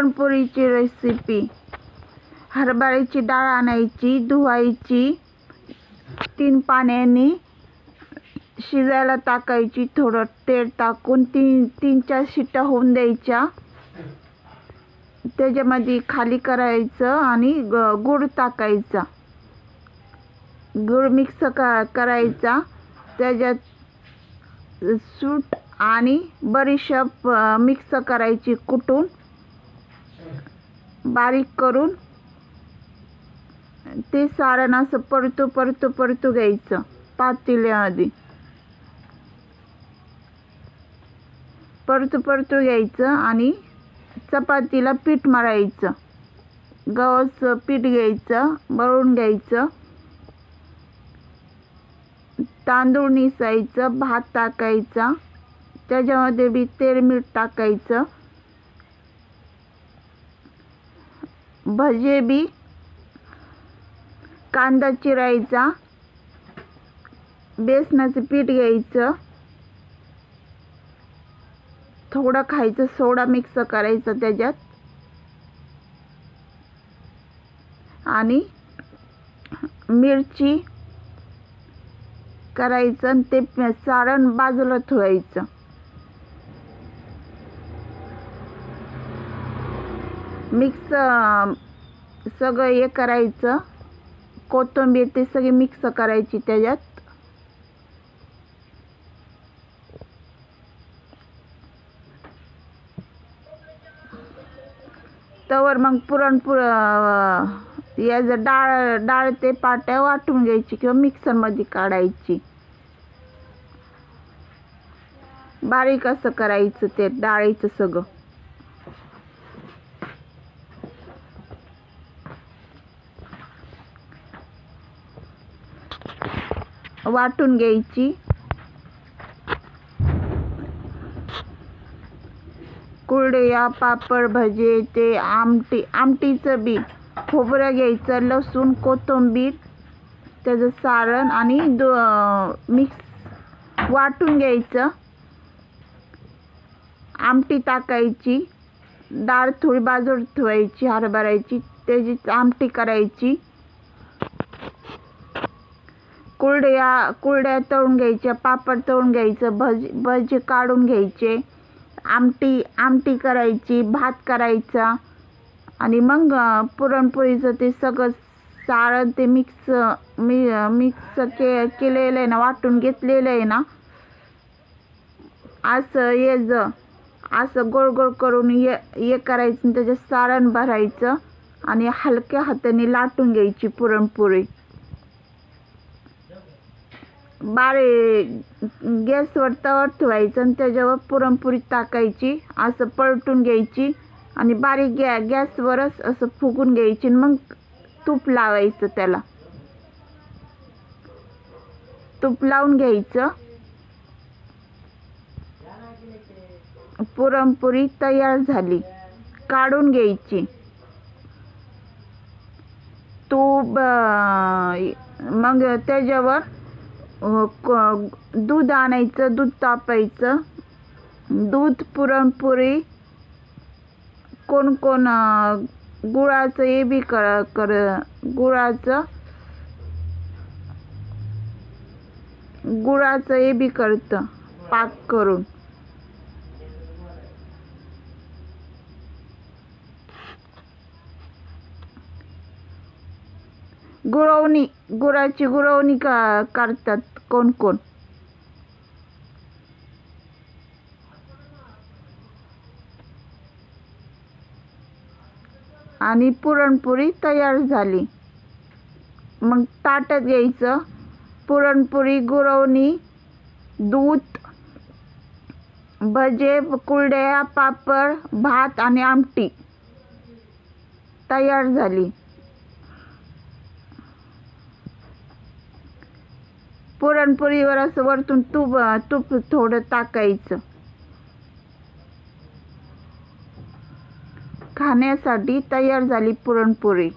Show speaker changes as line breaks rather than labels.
पुरणपोळीची रेसिपी. हरभऱ्याची डाळ आणायची, धुवायची, 3 पाण्याने शिजायला टाकायची. थोडं तेल टाकून 3-4 शिट्ट्या होऊन द्यायच्या. त्याच्यामध्ये खाली करायचं आणि गूळ टाकायचा. गूळ मिक्स करायचा. त्याच्यात सूट आणि बडीशेप मिक्स करायची, कुटून बारीक करून. ते सारण असं परतू घ्यायचं पातेल्यामध्ये. परतू घ्यायचं आणि चपातीला पीठ मळायचं. गव्हाचं पीठ घ्यायचं, मळून घ्यायचं. तांदूळ निसायचं, भात टाकायचा. त्याच्यामध्ये बी तेल मीठ टाकायचं. भजे बी कांदा चिरायचा. बेसनाचं पीठ घ्यायचं. थोडं खायचं सोडा मिक्स करायचा त्याच्यात आणि मिरची करायचं आणि ते सारण बाजूला ठेवायचं. मिक्स सगळं हे करायचं. कोथिंबीर ते सगळी मिक्स करायची त्याच्यात. तवर मग याचं डाळ ते पाट्या वाटून घ्यायची किंवा मिक्सरमध्ये काढायची. बारीक असं करायचं ते डाळीचं सगळं. वाटून घ्यायची. कुरडया, पापड, भजे, ते आमटीचं बी खोबरं घ्यायचं, लसूण, कोथिंबीर, त्याचं सारण आणि मिक्स वाटून घ्यायचं. आमटी टाकायची. डाळ थोडी बाजूला ठेवायची हरभऱ्याची, त्याची आमटी करायची. कुरड्या तळून घ्यायच्या, पापड तळून घ्यायचं, भजे काढून घ्यायचे. आमटी करायची, भात करायचा आणि मग पुरणपोळीचं ते सगळं सारण ते मिक्स केलेलं आहे ना, वाटून घेतलेलं आहे ना, असं गोल गोल करून हे करायचं. त्याच्यात सारण भरायचं आणि हलक्या हाताने लाटून घ्यायची पुरणपोळी. गॅसवर तवा ठेवायचं आणि त्याच्यावर पुरणपोळी टाकायची. असं पलटून घ्यायची आणि बारीक गॅसवरच असं फुगून घ्यायची. मग तूप लावायचं त्याला. तूप लावून घ्यायचं. पुरणपोळी तयार झाली. काढून घ्यायची. तूप मग त्याच्यावर दूध आणायचं, दूध तापायचं. दूध, पुरणपोळी, कोण गुळाचं हे बी गुळाचं हे बी करतं पाक करून. गुळाची गुळवणी करतात कोण. आणि पुरणपोळी तयार झाली. मग ताटात घ्यायचं. पुरणपोळी, गुळवणी, दूध, भजे, कुरड्या, पापड, भात आणि आमटी तयार झाली. पुरणपोळीवर असं वरतून तूप थोडं टाकायचं. खाण्यासाठी तयार झाली पुरणपोळी.